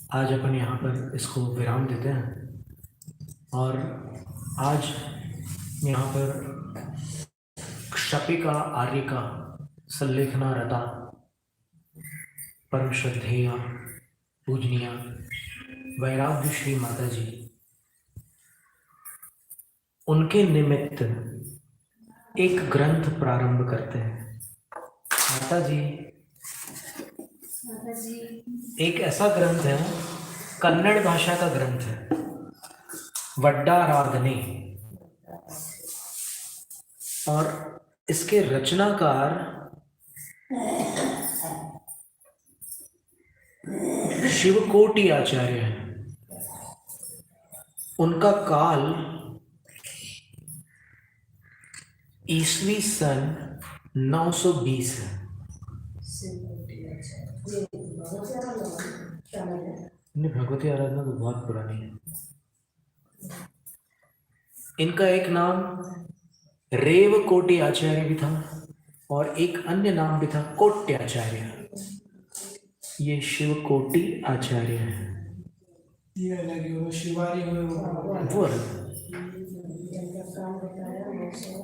आज अपन यहाँ पर इसको विराम देते हैं और आज यहाँ पर क्षपिका आर्यिका संलेखना रता परम श्रद्धेया पूजनीया वैराग्य श्री माता जी, उनके निमित्त एक ग्रंथ प्रारंभ करते हैं। माता जी, एक ऐसा ग्रंथ है, कन्नड़ भाषा का ग्रंथ है, वड्डाराधने, और इसके रचनाकार शिवकोटि आचार्य हैं। उनका काल ईस्वी सन 920 है। नहीं, भगवती आराधना तो बहुत पुरानी है। इनका एक नाम रेवकोटि आचार्य भी था और एक अन्य नाम भी था कोट्याचार्य। ये शिवकोटि आचार्य है। ये अलग शिवारी वो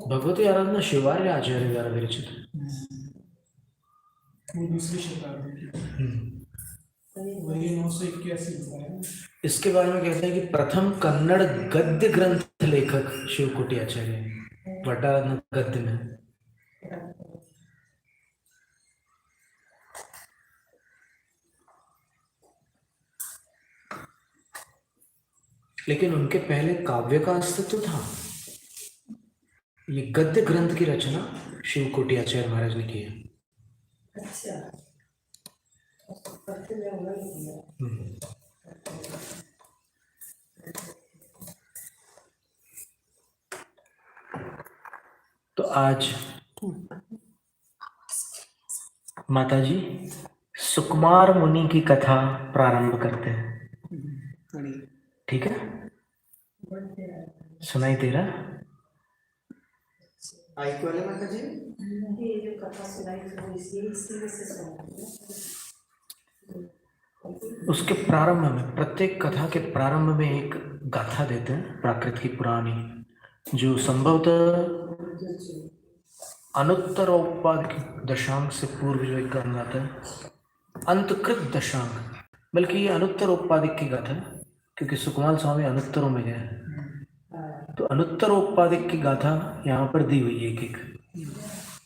भगवती आराधना शिवार्य आचार्य द्वारा विरचित है। वो दूसरी शताब्दी वही 981 इसके बारे में कहते हैं कि प्रथम कन्नड़ गद्य ग्रंथ लेखक शिवकोटि आचार्य, वड्डाराधना गद्य में। लेकिन उनके पहले काव्य का अस्तित्व था। ये गद्य ग्रंथ की रचना शिवकोटि आचार्य महाराज ने की है। अच्छा। तो आज माता जी सुकुमार मुनि की कथा प्रारंभ करते हैं। ठीक है, सुनाई दे रहा? माता जी ये जो कथा सुनाई उसके प्रारंभ में, प्रत्येक कथा के प्रारंभ में एक गाथा देते हैं प्राकृत की पुरानी, जो संभवतः अनुत्तरोपाधिक दशांक से पूर्व जो एक गाना आता है, अंतकृत दशांक, बल्कि ये अनुत्तरोपाधिक की गाथा है क्योंकि सुकुमार स्वामी अनुत्तरों में गए, तो अनुत्तरोपाधिक की गाथा यहाँ पर दी हुई है। एक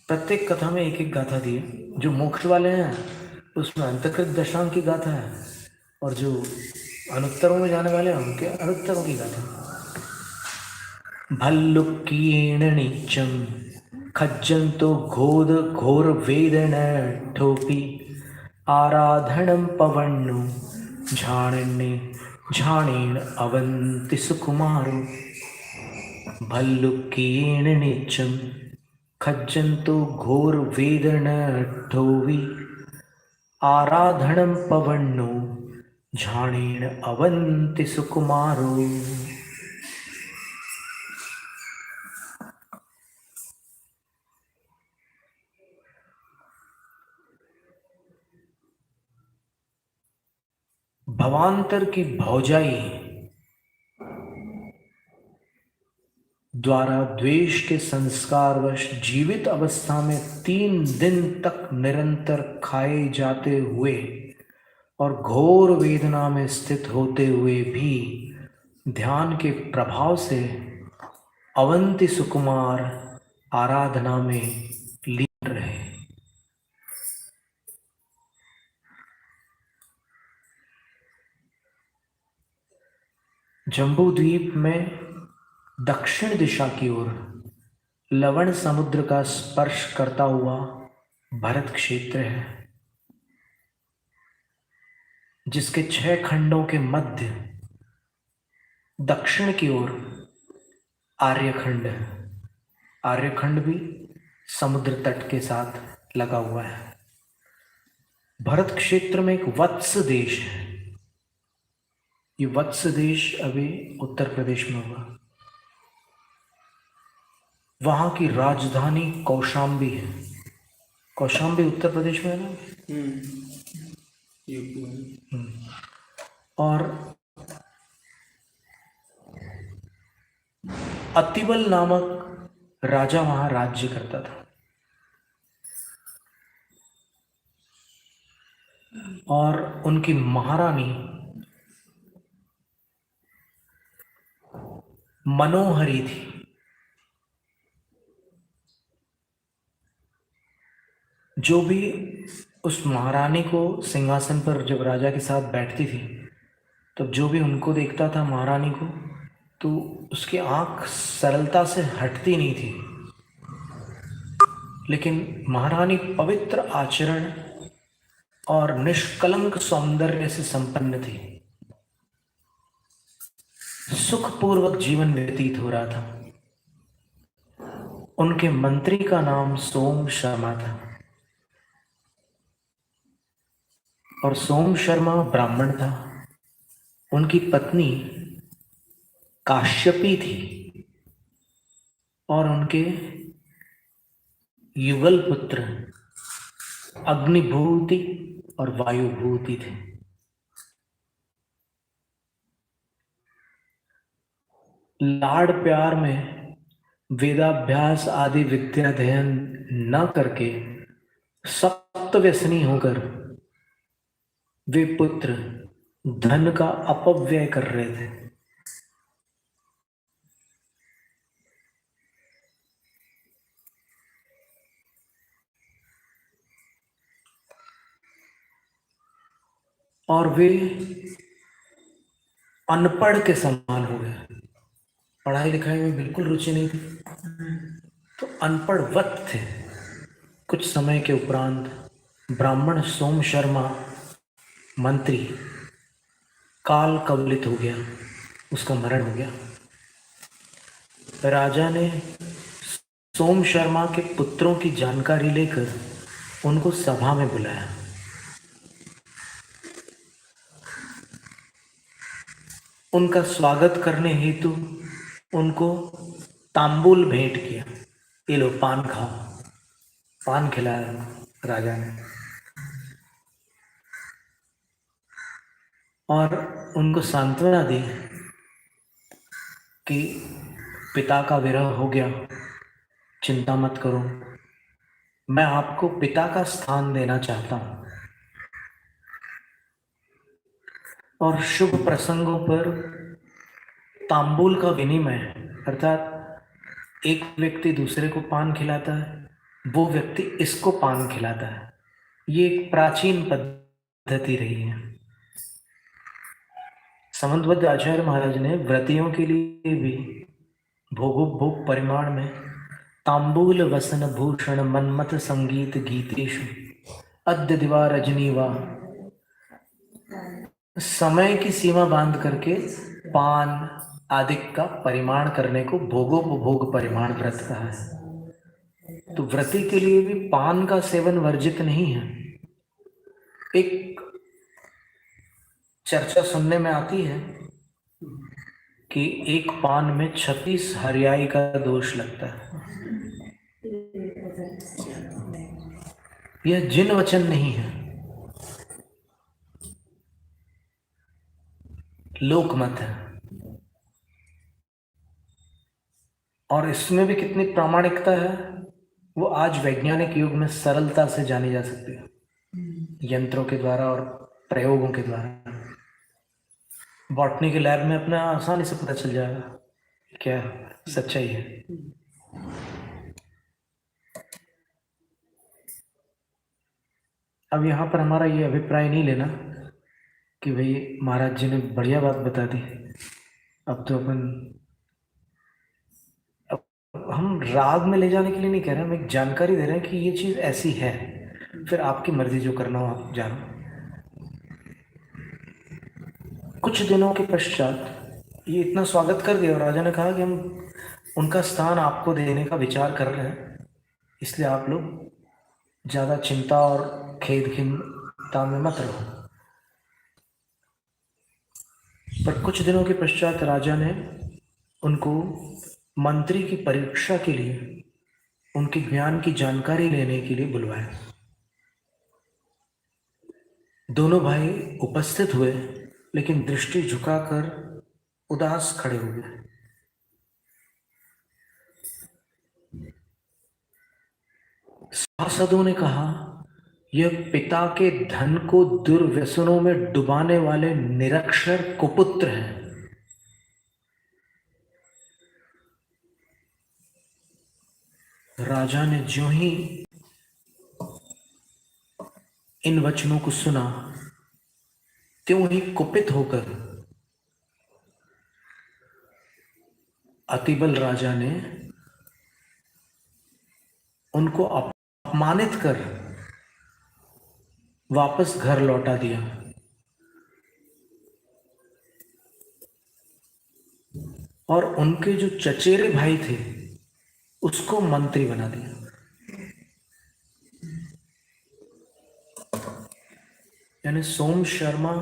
प्रत्येक कथा में एक एक गाथा दी है। जो मोक्ष वाले हैं उसमें अंतकृत दशांक की गाथा है और जो अनुत्तरों में जाने वाले हैं उनके अनुत्तरों की गाथा। भल्लुक्कीण नीचम खज्जंतो घोर घोर वेदन ठोपी आराधनम पवन्नु झाणन्ने झाणेन अवंति सुकुमारो। भल्लुक्कीण नीचम खज्जंतो घोर वेदन ठोवी आराधनम पवन्नु झाणेन अवंति सुकुमारो। भवांतर की भौजाई द्वारा द्वेष के संस्कारवश जीवित अवस्था में 3 दिन तक निरंतर खाए जाते हुए और घोर वेदना में स्थित होते हुए भी ध्यान के प्रभाव से अवंति सुकुमार आराधना में लीन रहे। जम्बू द्वीप में दक्षिण दिशा की ओर लवण समुद्र का स्पर्श करता हुआ भरत क्षेत्र है, जिसके 6 खंडों के मध्य दक्षिण की ओर आर्यखंड है। आर्यखंड भी समुद्र तट के साथ लगा हुआ है। भरत क्षेत्र में एक वत्स देश है। ये वत्स देश अभी उत्तर प्रदेश में होगा। वहां की राजधानी कौशाम्बी है। कौशाम्बी उत्तर प्रदेश में है ना? और अतिबल नामक राजा वहां राज्य करता था। और उनकी महारानी मनोहरी थी। जो भी उस महारानी को सिंहासन पर जब राजा के साथ बैठती थी, तब जो भी उनको देखता था महारानी को, तो उसकी आंख सरलता से हटती नहीं थी। लेकिन महारानी पवित्र आचरण और निष्कलंक सौंदर्य से संपन्न थी। सुखपूर्वक जीवन व्यतीत हो रहा था। उनके मंत्री का नाम सोम शर्मा था और सोम शर्मा ब्राह्मण था। उनकी पत्नी काश्यपी थी और उनके युगल पुत्र अग्निभूति और वायुभूति थे। लाड़ प्यार में वेदाभ्यास आदि विद्या अध्ययन न करके सप्तव्यसनी होकर वे पुत्र धन का अपव्यय कर रहे थे। और वे अनपढ़ के समान हो गए। पढ़ाई लिखाई में बिल्कुल रुचि नहीं थी, तो अनपढ़ वत थे। कुछ समय के उपरांत ब्राह्मण सोम शर्मा मंत्री काल कवलित हो गया, उसका मरण हो गया। राजा ने सोम शर्मा के पुत्रों की जानकारी लेकर उनको सभा में बुलाया। उनका स्वागत करने हेतु उनको तांबूल भेंट किया। ये लो पान खाओ। पान खिलाया राजा ने और उनको सांत्वना दी कि पिता का विरह हो गया, चिंता मत करो, मैं आपको पिता का स्थान देना चाहता हूं। और शुभ प्रसंगों पर तांबूल का विनिमय, अर्थात एक व्यक्ति दूसरे को पान खिलाता है, वो व्यक्ति इसको पान खिलाता है। ये एक प्राचीन पद्धति रही है। समंतबद्ध आचार्य महाराज ने व्रतियों के लिए भी भोगोपभोग परिमाण में तांबूल वसन भूषण मनमथ संगीत गीतेषु अद्य दिवा रजनी वा, समय की सीमा बांध करके पान आदि का परिमाण करने को भोगोपभोग परिमाण व्रत कहा है। तो व्रती के लिए भी पान का सेवन वर्जित नहीं है। एक चर्चा सुनने में आती है कि एक पान में 36 हरियाई का दोष लगता है। यह जिन वचन नहीं है, लोकमत है। और इसमें भी कितनी प्रामाणिकता है वो आज वैज्ञानिक युग में सरलता से जानी जा सकती है, यंत्रों के द्वारा और प्रयोगों के द्वारा। बॉटनी के लैब में अपना आसानी से पता चल जाएगा क्या सच्चाई है। अब यहाँ पर हमारा ये अभिप्राय नहीं लेना कि भाई महाराज जी ने बढ़िया बात बता दी, अब तो हम राग में ले जाने के लिए नहीं कह रहे, हम एक जानकारी दे रहे हैं कि ये चीज ऐसी है, फिर आपकी मर्जी, जो करना हो आप जानो। कुछ दिनों के पश्चात ये इतना स्वागत कर दिया और राजा ने कहा कि हम उनका स्थान आपको देने का विचार कर रहे हैं, इसलिए आप लोग ज्यादा चिंता और खेद खिन्नता में मत रहो। पर कुछ दिनों के पश्चात राजा ने उनको मंत्री की परीक्षा के लिए, उनके ज्ञान की जानकारी लेने के लिए बुलवाया। दोनों भाई उपस्थित हुए लेकिन दृष्टि झुकाकर उदास खड़े हो गए। सभासदों ने कहा, यह पिता के धन को दुर्व्यसनों में डुबाने वाले निरक्षर कुपुत्र है। राजा ने ज्यों ही इन वचनों को सुना, त्यों ही कुपित होकर अतिबल राजा ने उनको अपमानित कर वापस घर लौटा दिया और उनके जो चचेरे भाई थे उसको मंत्री बना दिया। यानी सोम शर्मा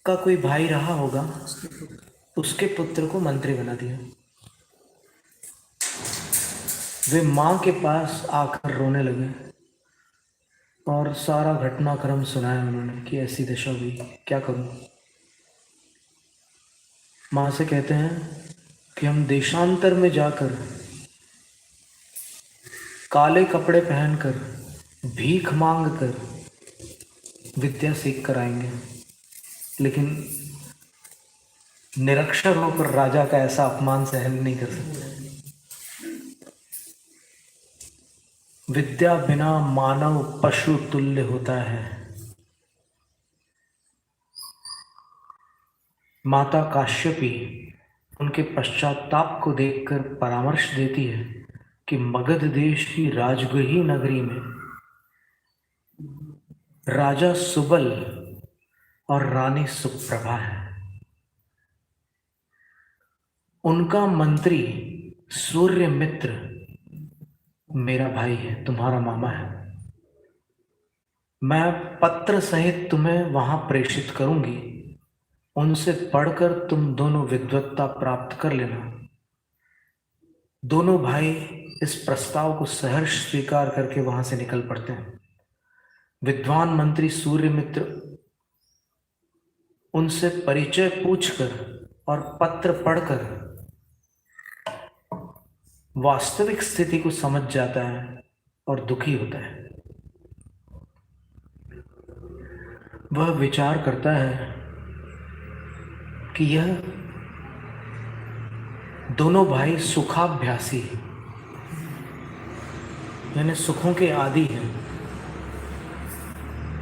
का कोई भाई रहा होगा, उसके पुत्र को मंत्री बना दिया। वे मां के पास आकर रोने लगे और सारा घटनाक्रम सुनाया उन्होंने कि ऐसी दशा हुई, क्या करूं। मां से कहते हैं कि हम देशांतर में जाकर काले कपड़े पहनकर भीख मांग कर विद्या सीख कर आएंगे, लेकिन निरक्षर होकर राजा का ऐसा अपमान सहन नहीं कर सकते। विद्या बिना मानव पशु तुल्य होता है। माता काश्यपी उनके पश्चाताप को देखकर परामर्श देती है कि मगध देश की राजगृही नगरी में राजा सुबल और रानी सुप्रभा है। उनका मंत्री सूर्यमित्र मेरा भाई है, तुम्हारा मामा है। मैं पत्र सहित तुम्हें वहां प्रेषित करूंगी, उनसे पढ़कर तुम दोनों विद्वत्ता प्राप्त कर लेना। दोनों भाई इस प्रस्ताव को सहर्ष स्वीकार करके वहां से निकल पड़ते हैं। विद्वान मंत्री सूर्यमित्र उनसे परिचय पूछकर और पत्र पढ़कर वास्तविक स्थिति को समझ जाता है और दुखी होता है। वह विचार करता है कि यह दोनों भाई सुखाभ्यासी यानी सुखों के आदी हैं,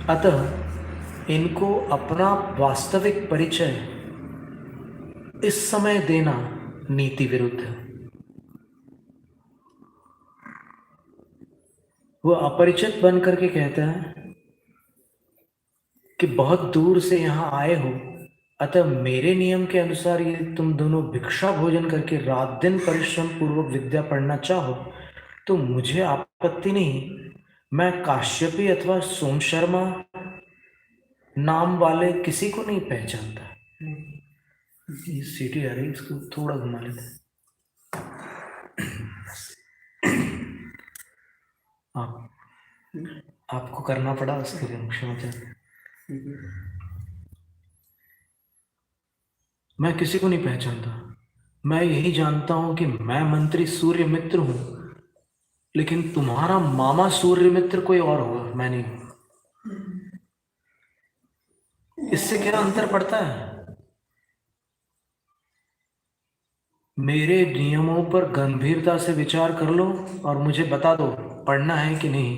अतः इनको अपना वास्तविक परिचय इस समय देना नीति विरुद्ध है। वो अपरिचित बन करके कहता है कि बहुत दूर से यहां आए हो, अतः मेरे नियम के अनुसार यदि तुम दोनों भिक्षा भोजन करके रात दिन परिश्रम पूर्वक विद्या पढ़ना चाहो तो मुझे आपत्ति नहीं। मैं काश्यपी अथवा सोम शर्मा नाम वाले किसी को नहीं पहचानता। ये सीटी आ रही, इसको थोड़ा घुमा लेते हैं। आपको करना पड़ा, उसके लिए क्षमा चाहते। मैं किसी को नहीं पहचानता। मैं यही जानता हूं कि मैं मंत्री सूर्यमित्र हूं, लेकिन तुम्हारा मामा सूर्यमित्र कोई और होगा, मैं नहीं। इससे क्या अंतर पड़ता है? मेरे नियमों पर गंभीरता से विचार कर लो और मुझे बता दो पढ़ना है कि नहीं।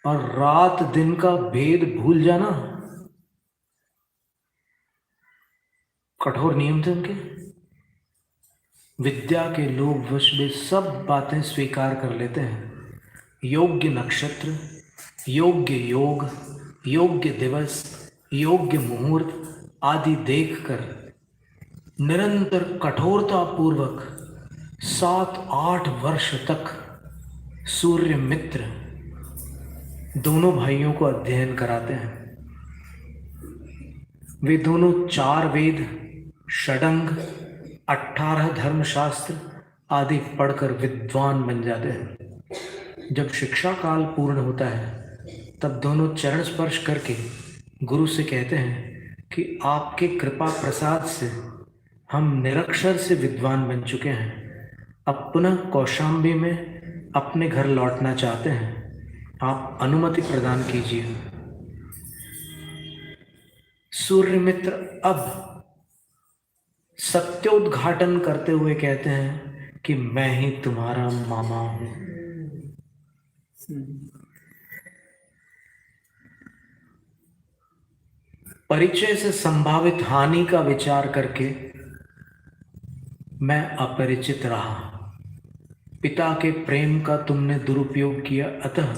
और रात दिन का भेद भूल जाना। कठोर नियम थे उनके। विद्या के लोग वश वे सब बातें स्वीकार कर लेते हैं। योग्य नक्षत्र, योग्य योग, योग्य दिवस, योग्य मुहूर्त आदि देखकर निरंतर कठोरता पूर्वक 7-8 वर्ष तक सूर्यमित्र दोनों भाइयों को अध्ययन कराते हैं। वे दोनों 4 वेद, षडंग, 18 धर्मशास्त्र आदि पढ़कर विद्वान बन जाते हैं। जब शिक्षा काल पूर्ण होता है तब दोनों चरण स्पर्श करके गुरु से कहते हैं कि आपके कृपा प्रसाद से हम निरक्षर से विद्वान बन चुके हैं, अब पुनः कौशाम्बी में अपने घर लौटना चाहते हैं, आप अनुमति प्रदान कीजिए। सूर्यमित्र अब सत्योद्घाटन करते हुए कहते हैं कि मैं ही तुम्हारा मामा हूं। परिचय से संभावित हानि का विचार करके मैं अपरिचित रहा। पिता के प्रेम का तुमने दुरुपयोग किया, अतः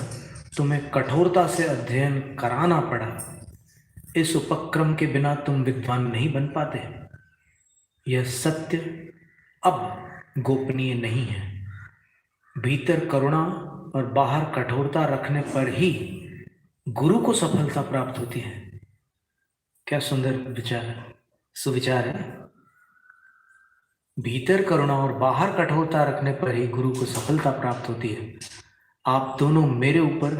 तुम्हें कठोरता से अध्ययन कराना पड़ा। इस उपक्रम के बिना तुम विद्वान नहीं बन पाते। यह सत्य अब गोपनीय नहीं है। भीतर करुणा और बाहर कठोरता रखने पर ही गुरु को सफलता प्राप्त होती है। क्या सुंदर विचार है, सुविचार है। भीतर करुणा और बाहर कठोरता रखने पर ही गुरु को सफलता प्राप्त होती है। आप दोनों मेरे ऊपर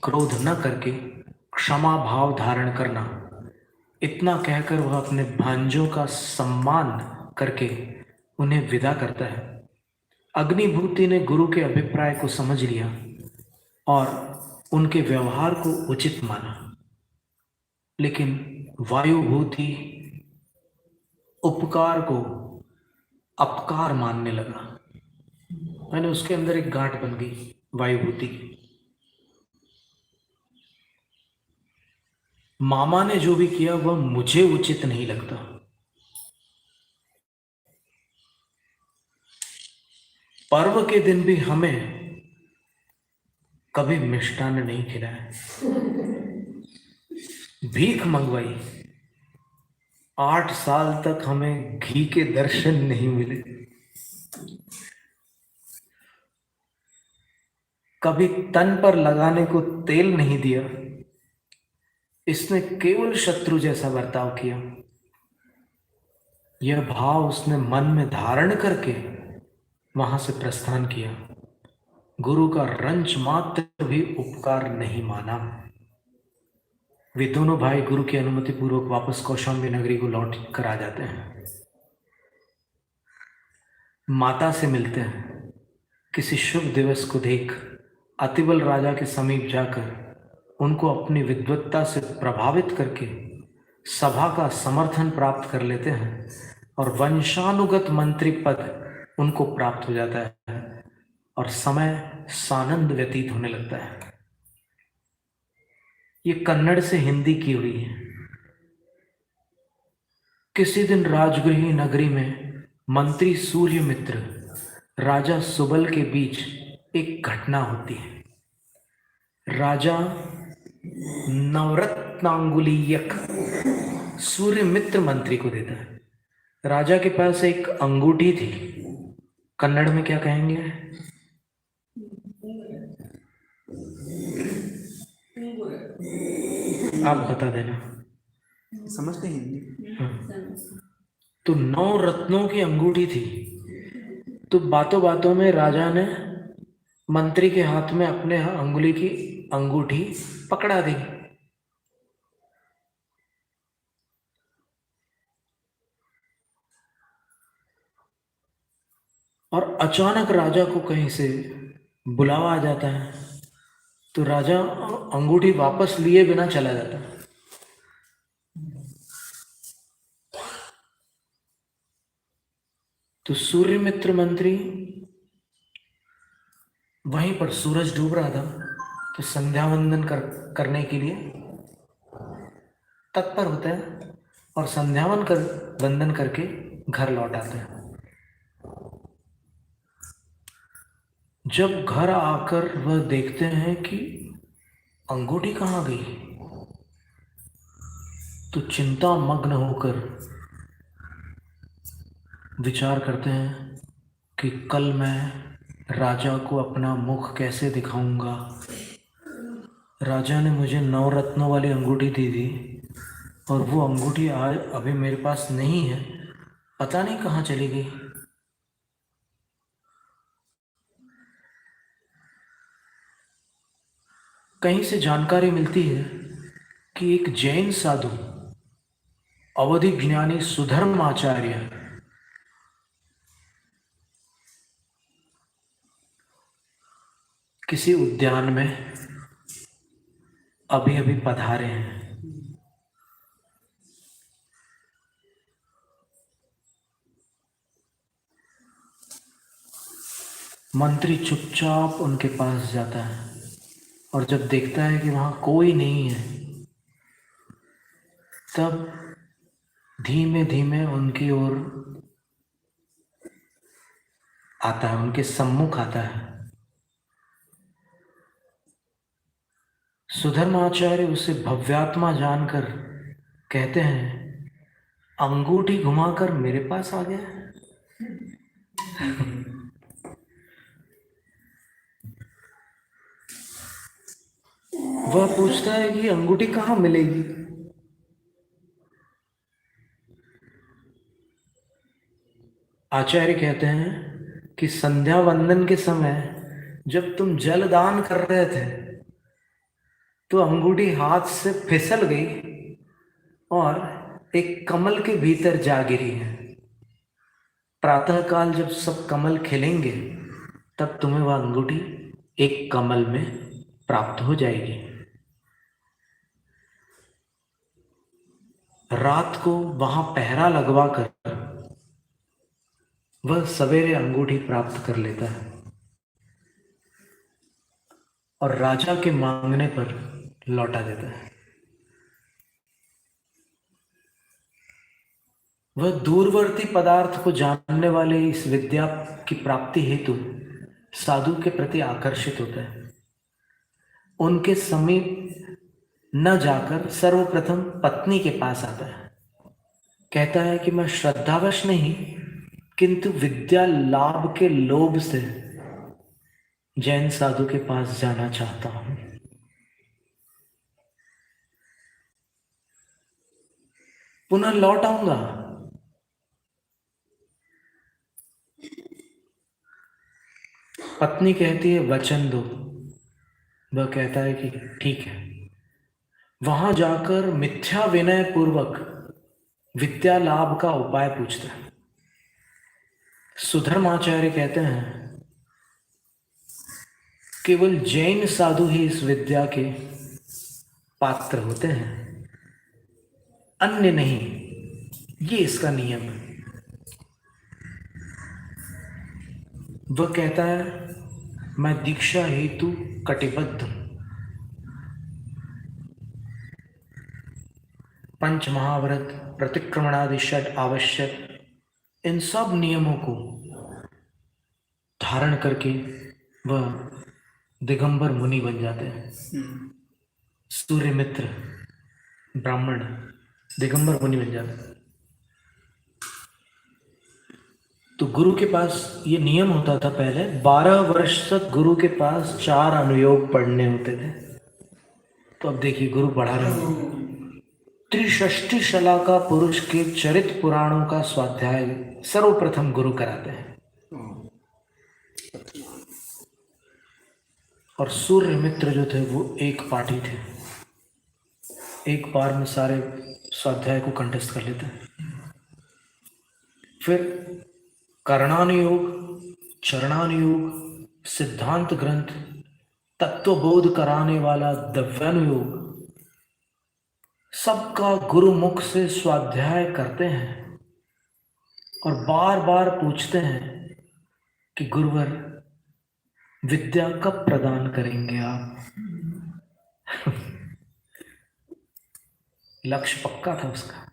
क्रोध न करके क्षमा भाव धारण करना। इतना कहकर वह अपने भांजों का सम्मान करके उन्हें विदा करता है। अग्निभूति ने गुरु के अभिप्राय को समझ लिया और उनके व्यवहार को उचित माना, लेकिन वायुभूति उपकार को अपकार मानने लगा। मैंने उसके अंदर एक गांठ बन गई वायुभूति की। मामा ने जो भी किया वह मुझे उचित नहीं लगता। पर्व के दिन भी हमें कभी मिष्टान्न नहीं खिलाया, भीख मंगवाई। 8 साल तक हमें घी के दर्शन नहीं मिले। कभी तन पर लगाने को तेल नहीं दिया। इसने केवल शत्रु जैसा बर्ताव किया। यह भाव उसने मन में धारण करके वहां से प्रस्थान किया। गुरु का रंच मात्र भी उपकार नहीं माना। वे दोनों भाई गुरु की अनुमति पूर्वक वापस कौशाम्बी नगरी को लौट कर आ जाते हैं। माता से मिलते हैं। किसी शुभ दिवस को देख अतिबल राजा के समीप जाकर उनको अपनी विद्वत्ता से प्रभावित करके सभा का समर्थन प्राप्त कर लेते हैं और वंशानुगत मंत्री पद उनको प्राप्त हो जाता है और समय सानंद व्यतीत होने लगता है। ये कन्नड़ से हिंदी की हुई है। किसी दिन राजगृही नगरी में मंत्री सूर्यमित्र राजा सुबल के बीच एक घटना होती है। राजा नवरत्नांगुलीयक सूर्यमित्र मंत्री को देता है। राजा के पास एक अंगूठी थी। कन्नड़ में क्या कहेंगे? आप बता देना। समझते हिंदी। तो 9 रत्नों की अंगूठी थी। तो बातों बातों में राजा ने मंत्री के हाथ में अपने अंगुली की अंगूठी पकड़ा दी। और अचानक राजा को कहीं से बुलावा आ जाता है। तो राजा अंगूठी वापस लिए बिना चला जाता है। तो सूर्यमित्र मंत्री वहीं पर सूरज डूब रहा था, तो संध्या वंदन करने के लिए तत्पर होते हैं और वंदन करके घर लौट आते हैं। जब घर आकर वह देखते हैं कि अंगूठी कहाँ गई, तो चिंता मग्न होकर विचार करते हैं कि कल मैं राजा को अपना मुख कैसे दिखाऊंगा। राजा ने मुझे 9 रत्नों वाली अंगूठी दी थी और वो अंगूठी आज अभी मेरे पास नहीं है, पता नहीं कहाँ चली गई। कहीं से जानकारी मिलती है कि एक जैन साधु अवधि ज्ञानी सुधर्माचार्य किसी उद्यान में अभी अभी पधारे हैं। मंत्री चुपचाप उनके पास जाता है और जब देखता है कि वहां कोई नहीं है, तब धीमे धीमे उनकी ओर आता है, उनके सम्मुख आता है। सुधर्माचार्य उसे भव्यात्मा जानकर कहते हैं, अंगूठी घुमाकर मेरे पास आ गया है। वह पूछता है कि अंगूठी कहाँ मिलेगी। आचार्य कहते हैं कि संध्या वंदन के समय जब तुम जल दान कर रहे थे तो अंगूठी हाथ से फिसल गई और एक कमल के भीतर जा गिरी है। प्रातःकाल जब सब कमल खिलेंगे तब तुम्हें वह अंगूठी एक कमल में प्राप्त हो जाएगी। रात को वहां पहरा लगवाकर वह सवेरे अंगूठी प्राप्त कर लेता है और राजा के मांगने पर लौटा देता है। वह दूरवर्ती पदार्थ को जानने वाले इस विद्या की प्राप्ति हेतु साधु के प्रति आकर्षित होता है। उनके समीप न जाकर सर्वप्रथम पत्नी के पास आता है। कहता है कि मैं श्रद्धावश नहीं किंतु विद्या लाभ के लोभ से जैन साधु के पास जाना चाहता हूं। पुनः लौट आऊंगा। पत्नी कहती है वचन दो। वह कहता है कि ठीक है। वहां जाकर मिथ्या विनय पूर्वक विद्या लाभ का उपाय पूछता है। सुधर्माचार्य कहते हैं केवल जैन साधु ही इस विद्या के पात्र होते हैं, अन्य नहीं। ये इसका नियम है। वह कहता है मैं दीक्षा हेतु कटिबद्ध हूं। पंच महाव्रत, प्रतिक्रमणादि षड आवश्यक, इन सब नियमों को धारण करके वह दिगंबर मुनि बन जाते हैं। सूर्यमित्र ब्राह्मण दिगंबर मुनि बन जाते हैं। तो गुरु के पास ये नियम होता था पहले, 12 वर्ष तक गुरु के पास 4 अनुयोग पढ़ने होते थे। तो अब देखिए गुरु बढ़ा रहे हैं। त्रिषष्टि शला का पुरुष के चरित पुराणों का स्वाध्याय सर्वप्रथम गुरु कराते हैं। और सूर्य मित्र जो थे वो एक पाठी थे, एक बार में सारे स्वाध्याय को कंठस्थ कर लेते हैं। फिर कर्णानुयोग, चरणानुयोग, सिद्धांत ग्रंथ, तत्वबोध कराने वाला दिव्यानुयोग, सबका गुरुमुख से स्वाध्याय करते हैं और बार बार पूछते हैं कि गुरुवर विद्या कब प्रदान करेंगे आप। लक्ष्य पक्का था उसका।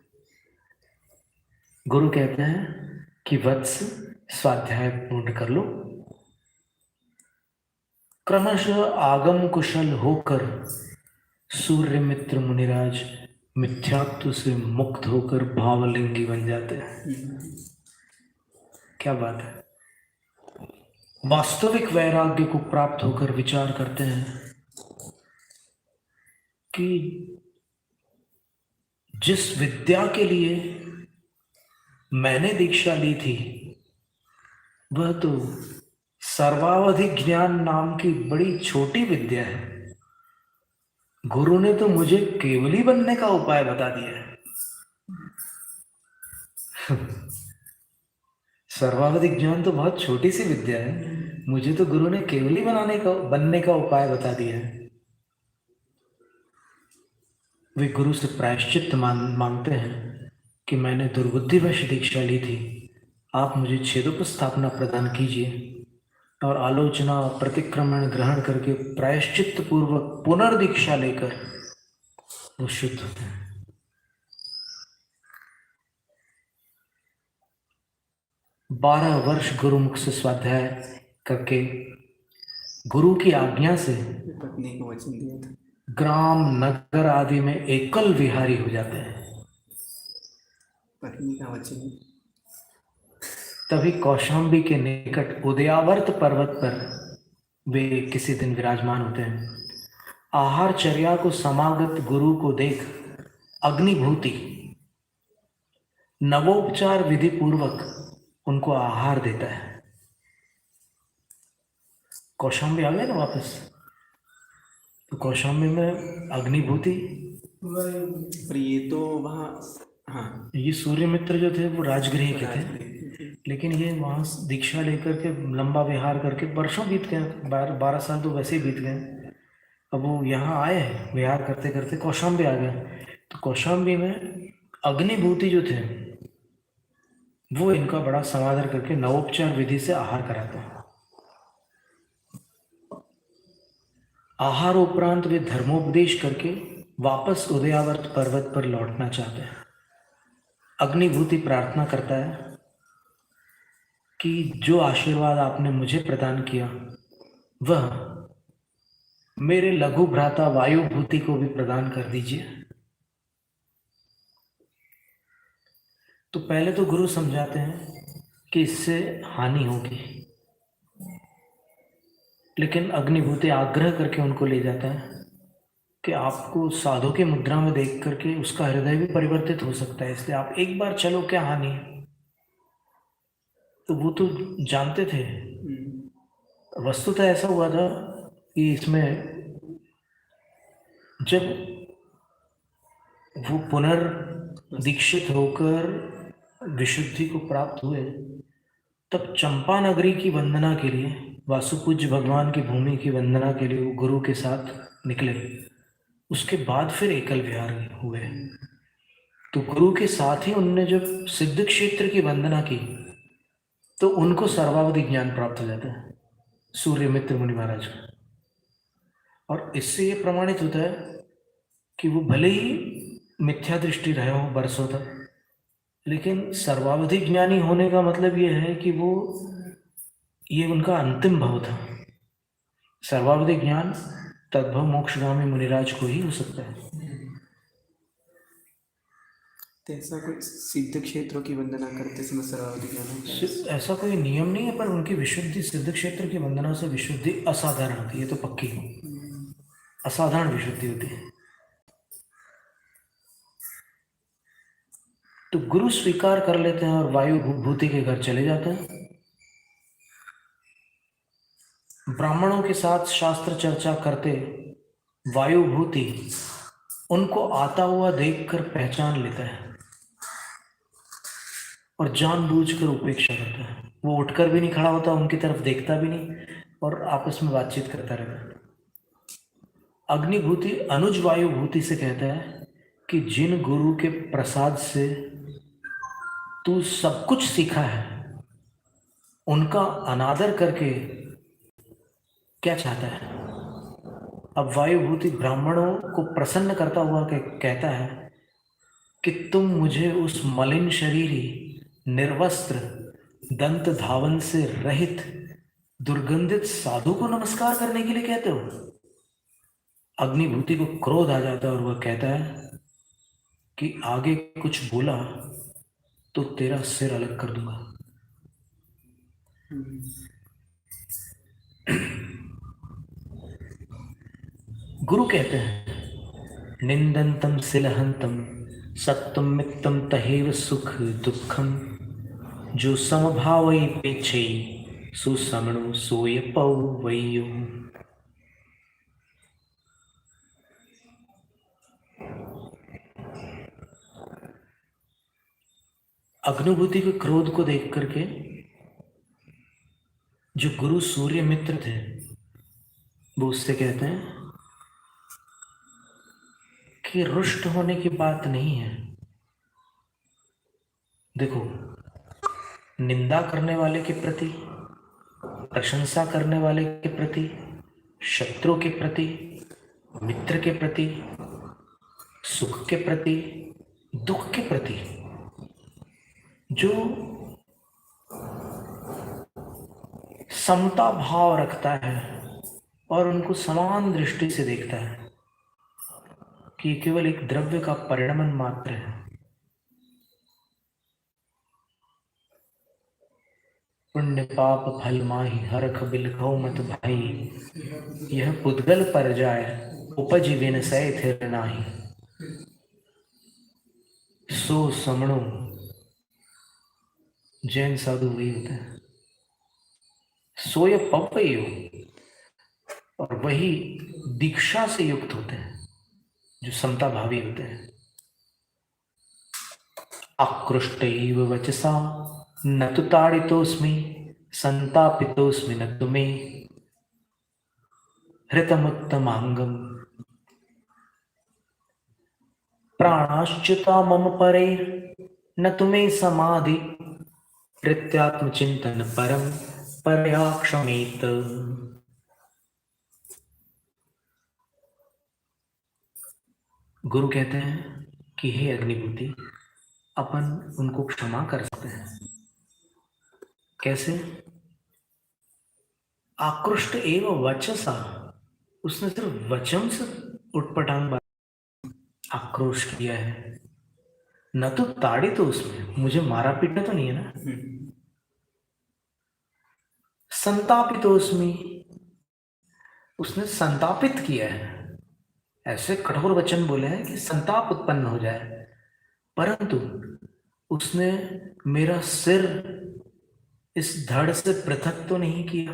गुरु कहते हैं कि वत्स स्वाध्याय पूर्ण कर लो। क्रमशः आगम कुशल होकर सूर्य मित्र मुनिराज मिथ्यात्व से मुक्त होकर भावलिंगी बन जाते हैं। क्या बात है। वास्तविक वैराग्य को प्राप्त होकर विचार करते हैं कि जिस विद्या के लिए मैंने दीक्षा ली थी वह तो सर्वावधि ज्ञान नाम की बड़ी छोटी विद्या है। गुरु ने तो मुझे केवली बनने का उपाय बता दिया है। सर्वावधिक ज्ञान तो बहुत छोटी सी विद्या है, मुझे तो गुरु ने केवली बनने का उपाय बता दिया है। वे गुरु से प्रायश्चित मांगते हैं कि मैंने दुर्बुद्धिवश दीक्षा ली थी, आप मुझे छेदोपस्थापना प्रदान कीजिए और आलोचना प्रतिक्रमण ग्रहण करके प्रायश्चित पूर्वक पुनर्दीक्षा लेकर वो शुद्ध होते हैं। बारह वर्ष गुरुमुख से स्वाध्याय करके गुरु की आज्ञा से पत्नी को वचन दिया था, ग्राम नगर आदि में एकल विहारी हो जाते हैं। पत्नी का वचन। तभी कौशाम्बी के निकट उदयावर्त पर्वत पर वे किसी दिन विराजमान होते हैं। आहार चर्या को समागत गुरु को देख अग्निभूति नवोपचार विधि पूर्वक उनको आहार देता है। कौशाम्बी आ गए ना वापस, तो कौशाम्बी में अग्निभूति, पर ये तो वहाँ, हाँ, ये सूर्य मित्र जो थे वो राजगृह के थे, लेकिन ये वहाँ दीक्षा लेकर के लंबा विहार करके वर्षों बीत गए, 12 साल तो वैसे ही बीत गए। अब वो यहाँ आए विहार करते करते कौशाम्बी आ गए, तो कौशाम्बी में अग्निभूति जो थे वो इनका बड़ा समादर करके नवोपचार विधि से आहार कराते हैं। आहार उपरांत वे धर्मोपदेश करके वापस उदयावर्त पर्वत पर लौटना चाहते हैं। अग्निभूति प्रार्थना करता है कि जो आशीर्वाद आपने मुझे प्रदान किया वह मेरे लघु भ्राता वायुभूति को भी प्रदान कर दीजिए। तो पहले तो गुरु समझाते हैं कि इससे हानि होगी, लेकिन अग्निभूति आग्रह करके उनको ले जाता है कि आपको साधु की मुद्रा में देख करके उसका हृदय भी परिवर्तित हो सकता है, इसलिए आप एक बार चलो, क्या हानि है। तो वो तो जानते थे, वस्तुतः ऐसा हुआ था कि इसमें जब वो पुनर्दीक्षित होकर विशुद्धि को प्राप्त हुए तब चंपा नगरी की वंदना के लिए, वासुपूज्य भगवान की भूमि की वंदना के लिए वो गुरु के साथ निकले। उसके बाद फिर एकल विहार हुए। तो गुरु के साथ ही उनने जब सिद्ध क्षेत्र की वंदना की तो उनको सर्वावधि ज्ञान प्राप्त हो जाता है, सूर्य मित्र मुनि महाराज का। और इससे ये प्रमाणित होता है कि वो भले ही मिथ्या दृष्टि रहे हो बरसों तक, लेकिन सर्वावधि ज्ञानी होने का मतलब ये है कि ये उनका अंतिम भाव था। सर्वावधि ज्ञान तद्भव मोक्षगामी मुनिराज को ही हो सकता है। तो ऐसा कोई सिद्ध क्षेत्रों की वंदना करते समय सर्वावधि ज्ञान होता है? ऐसा कोई नियम नहीं है, पर उनकी विशुद्धि सिद्ध क्षेत्र की वंदना से विशुद्धि असाधारण होती है, ये तो पक्की असाधारण विशुद्धि होती है। तो गुरु स्वीकार कर लेते हैं और वायु भूति के घर चले जाते हैं। ब्राह्मणों के साथ शास्त्र चर्चा करते वायुभूति उनको आता हुआ देखकर पहचान लेता है और जानबूझकर उपेक्षा करता है। वो उठकर भी नहीं खड़ा होता, उनकी तरफ देखता भी नहीं और आपस में बातचीत करता रहता। अग्निभूति अनुज वायुभूति से कहता है कि जिन गुरु के प्रसाद से तू सब कुछ सीखा है उनका अनादर करके क्या चाहता है। अब वायुभूति ब्राह्मणों को प्रसन्न करता हुआ कहता है कि तुम मुझे उस मलिन शरीरी निर्वस्त्र दंत धावन से रहित दुर्गंधित साधु को नमस्कार करने के लिए कहते हो। अग्निभूति को क्रोध आ जाता है और वह कहता है कि आगे कुछ बोला तो तेरा सिर अलग कर दूंगा। गुरु कहते हैं निंदंतम सिलहंतम सत्तम मित्तम तहेव सुख दुखम जो समभावई पेक्षई सुसमणु सोय पौ वैयो। अग्नुभूति के क्रोध को देख करके जो गुरु सूर्य मित्र थे वो उससे कहते हैं कि रुष्ट होने की बात नहीं है। देखो, निंदा करने वाले के प्रति, प्रशंसा करने वाले के प्रति, शत्रु के प्रति, मित्र के प्रति, सुख के प्रति, दुख के प्रति जो समता भाव रखता है और उनको समान दृष्टि से देखता है कि केवल एक द्रव्य का परिणमन मात्र है, पुण्य पाप फल माही हरख बिलखौ मत भाई, यह पुद्गल पर जाए उपज विन सै थिर नाही। सो समणो, जैन साधु वही होते हैं, सोय पवयो, और वही दीक्षा से युक्त होते हैं जो समता भावी होते हैं। आकृष्टैव वचसा न तु ताड़ितोऽस्मि संतापितोऽस्मि न तु मे, हृतमुत्तमांगम प्राणाश्च्युता मम परे न तु मे समाधि, प्रत्यात्मचिंतन परम परया क्षमेत। गुरु कहते हैं कि हे अग्निभूति, अपन उनको क्षमा कर सकते हैं। कैसे? आकृष्ट एवं वचसा, उसने सिर्फ वचन से उटपटांग आक्रोश किया है, न तो ताड़ी तो उसमें मुझे मारा पीटा तो नहीं है ना। संतापित उसमें उसने संतापित किया है, ऐसे कठोर वचन बोले हैं कि संताप उत्पन्न हो जाए, परंतु उसने मेरा सिर इस धड़ से पृथक तो नहीं किया।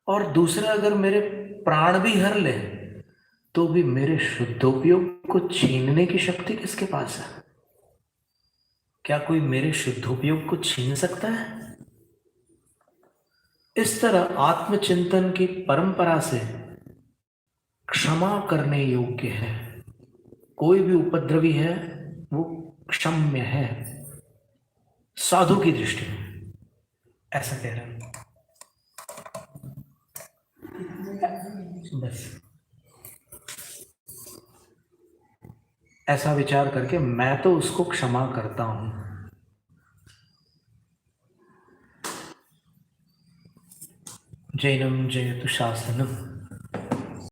और दूसरा, अगर मेरे प्राण भी हर ले तो भी मेरे शुद्धोपयोग को छीनने की शक्ति किसके पास है? क्या कोई मेरे शुद्धोपयोग को छीन सकता है? इस तरह आत्मचिंतन की परंपरा से क्षमा करने योग्य है। कोई भी उपद्रवी है वो क्षम्य है साधु की दृष्टि में, ऐसा कह रहे हैं। बस ऐसा विचार करके मैं तो उसको क्षमा करता हूं। जैनम जयतु शासनम।